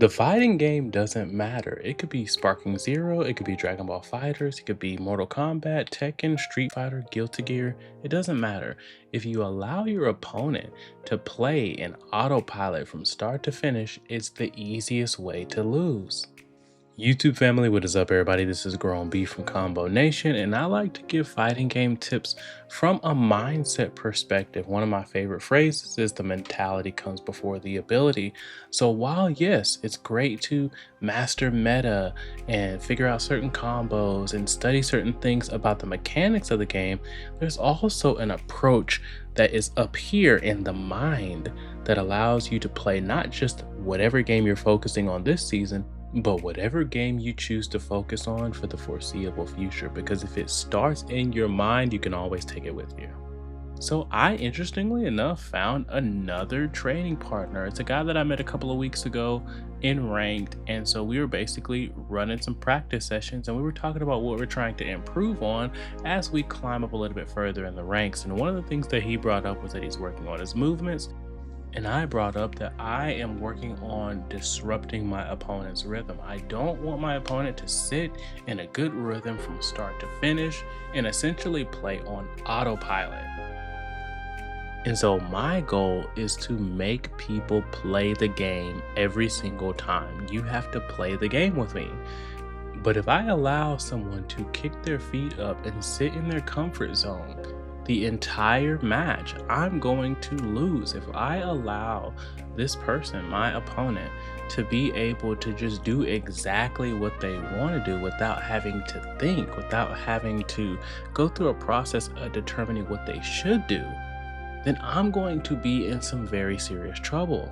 The fighting game doesn't matter. It could be Sparking Zero, it could be Dragon Ball Fighters, it could be Mortal Kombat, Tekken, Street Fighter, Guilty Gear. It doesn't matter. If you allow your opponent to play in autopilot from start to finish, it's the easiest way to lose. YouTube family, what is up, everybody? This is Grown B from Combo Nation, and I like to give fighting game tips from a mindset perspective. One of my favorite phrases is the mentality comes before the ability. So, while yes, it's great to master meta and figure out certain combos and study certain things about the mechanics of the game, there's also an approach that is up here in the mind that allows you to play not just whatever game you're focusing on this season but whatever game you choose to focus on for the foreseeable future, because if it starts in your mind, you can always take it with you. So I, interestingly enough, found another training partner. It's a guy that I met a couple of weeks ago in ranked. And so we were basically running some practice sessions and we were talking about what we're trying to improve on as we climb up a little bit further in the ranks. And one of the things that he brought up was that he's working on his movements, and I brought up that I am working on disrupting my opponent's rhythm. I don't want my opponent to sit in a good rhythm from start to finish and essentially play on autopilot. And so my goal is to make people play the game every single time. You have to play the game with me. But if I allow someone to kick their feet up and sit in their comfort zone the entire match, I'm going to lose. If I allow this person, my opponent, to be able to just do exactly what they want to do without having to think, without having to go through a process of determining what they should do, then I'm going to be in some very serious trouble.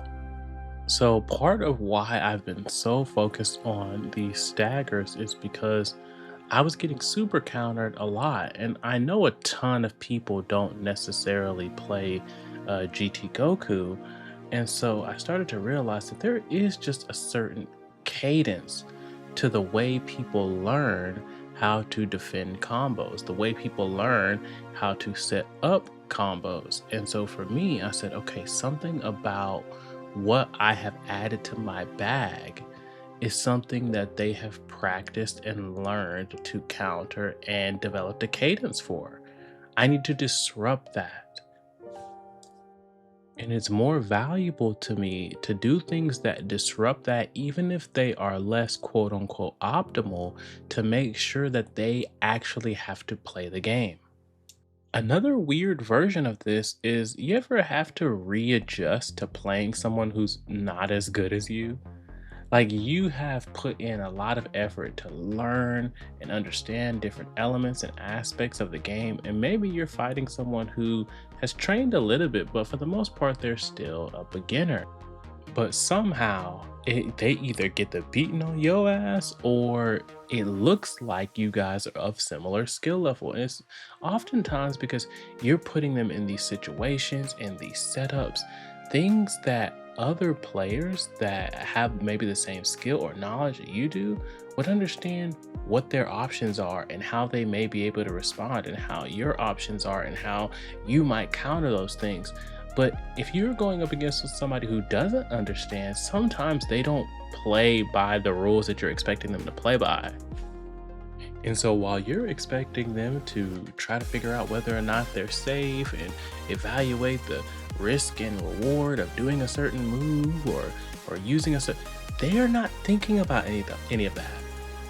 So part of why I've been so focused on these staggers is because I was getting super countered a lot, and I know a ton of people don't necessarily play GT Goku, and so I started to realize that there is just a certain cadence to the way people learn how to defend combos, the way people learn how to set up combos. And so for me, I said, okay, something about what I have added to my bag is something that they have practiced and learned to counter and developed a cadence for. I need to disrupt that. And it's more valuable to me to do things that disrupt that, even if they are less quote unquote optimal, to make sure that they actually have to play the game. Another weird version of this is, you ever have to readjust to playing someone who's not as good as you? Like, you have put in a lot of effort to learn and understand different elements and aspects of the game, and maybe you're fighting someone who has trained a little bit, but for the most part, they're still a beginner. But somehow, they either get the beating on your ass, or it looks like you guys are of similar skill level. And it's oftentimes because you're putting them in these situations and these setups, things that other players that have maybe the same skill or knowledge that you do would understand what their options are and how they may be able to respond, and how your options are and how you might counter those things. But if you're going up against somebody who doesn't understand, sometimes they don't play by the rules that you're expecting them to play by. And so while you're expecting them to try to figure out whether or not they're safe and evaluate the risk and reward of doing a certain move or using a certain, they are not thinking about any of that.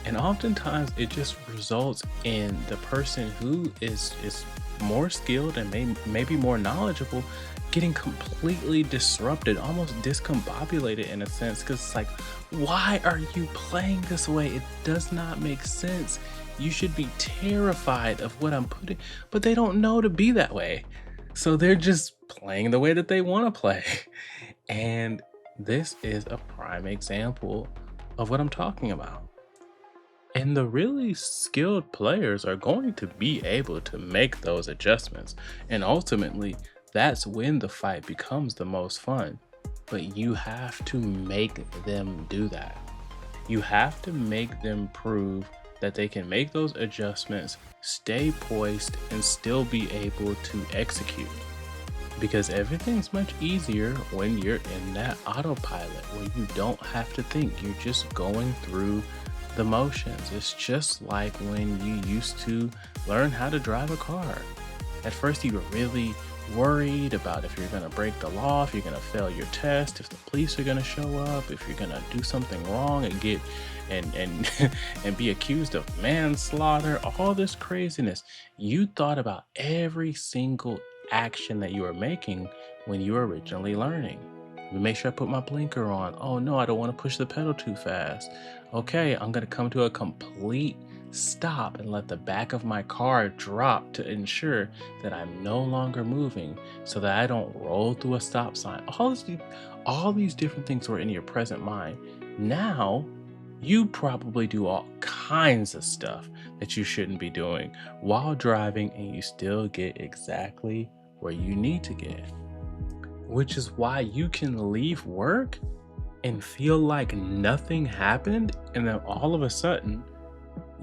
And oftentimes it just results in the person who is more skilled and maybe more knowledgeable getting completely disrupted, almost discombobulated in a sense, because it's like, why are you playing this way? It does not make sense. You should be terrified of what I'm putting, but they don't know to be that way. So they're just playing the way that they want to play. And this is a prime example of what I'm talking about. And the really skilled players are going to be able to make those adjustments. And ultimately, that's when the fight becomes the most fun. But you have to make them do that. You have to make them prove that they can make those adjustments, stay poised, and still be able to execute. Because everything's much easier when you're in that autopilot where you don't have to think. You're just going through the motions. It's just like when you used to learn how to drive a car. At first, you were really worried about if you're going to break the law, if you're going to fail your test, if the police are going to show up, if you're going to do something wrong and get and and be accused of manslaughter, all this craziness. You thought about every single action that you were making when you were originally learning. Make sure I put my blinker on. Oh no, I don't want to push the pedal too fast. Okay, I'm going to come to a complete stop and let the back of my car drop to ensure that I'm no longer moving so that I don't roll through a stop sign. All these different things were in your present mind. Now, you probably do all kinds of stuff that you shouldn't be doing while driving, and you still get exactly where you need to get. Which is why you can leave work and feel like nothing happened, and then all of a sudden,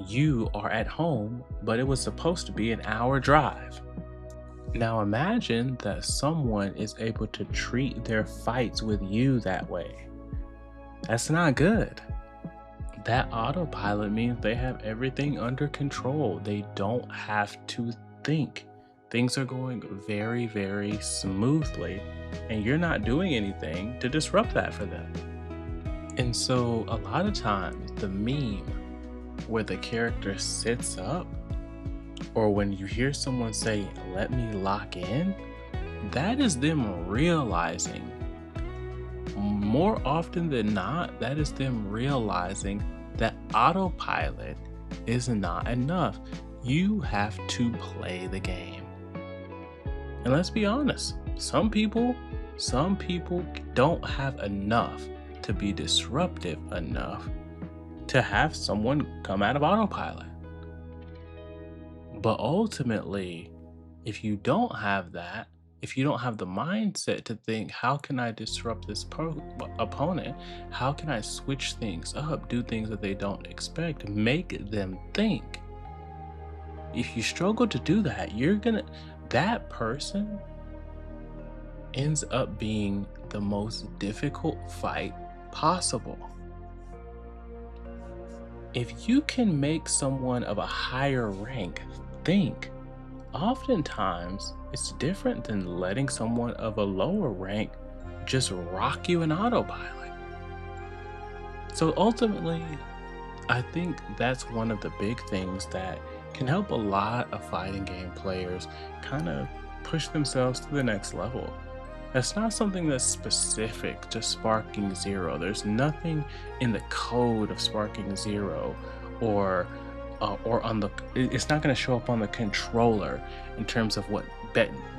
you are at home, but it was supposed to be an hour drive. Now imagine that someone is able to treat their fights with you that way. That's not good. That autopilot means they have everything under control. They don't have to think. Things are going very, very smoothly, and you're not doing anything to disrupt that for them. And so, a lot of times, the meme where the character sits up, or when you hear someone say, "Let me lock in," that is them realizing, more often than not, that is them realizing that autopilot is not enough. You have to play the game. And let's be honest, some people don't have enough to be disruptive enough to have someone come out of autopilot. But ultimately, if you don't have that, if you don't have the mindset to think, how can I disrupt this opponent? How can I switch things up, do things that they don't expect, make them think? If you struggle to do that, that person ends up being the most difficult fight possible. If you can make someone of a higher rank think, oftentimes it's different than letting someone of a lower rank just rock you in autopilot. So ultimately, I think that's one of the big things that can help a lot of fighting game players kind of push themselves to the next level. That's not something that's specific to Sparking Zero. There's nothing in the code of Sparking Zero or on the it's not going to show up on the controller in terms of what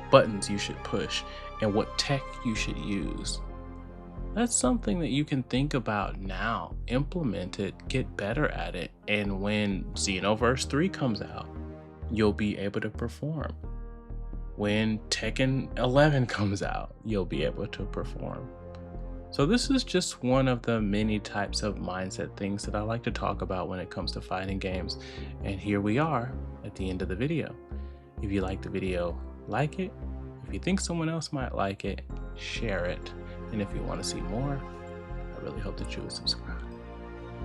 buttons you should push and what tech you should use. That's something that you can think about now, implement it, get better at it, and when Xenoverse 3 comes out, you'll be able to perform. When Tekken 11 comes out, you'll be able to perform. So this is just one of the many types of mindset things that I like to talk about when it comes to fighting games. And here we are at the end of the video. If you like the video, like it. If you think someone else might like it, share it. And if you want to see more, I really hope that you would subscribe.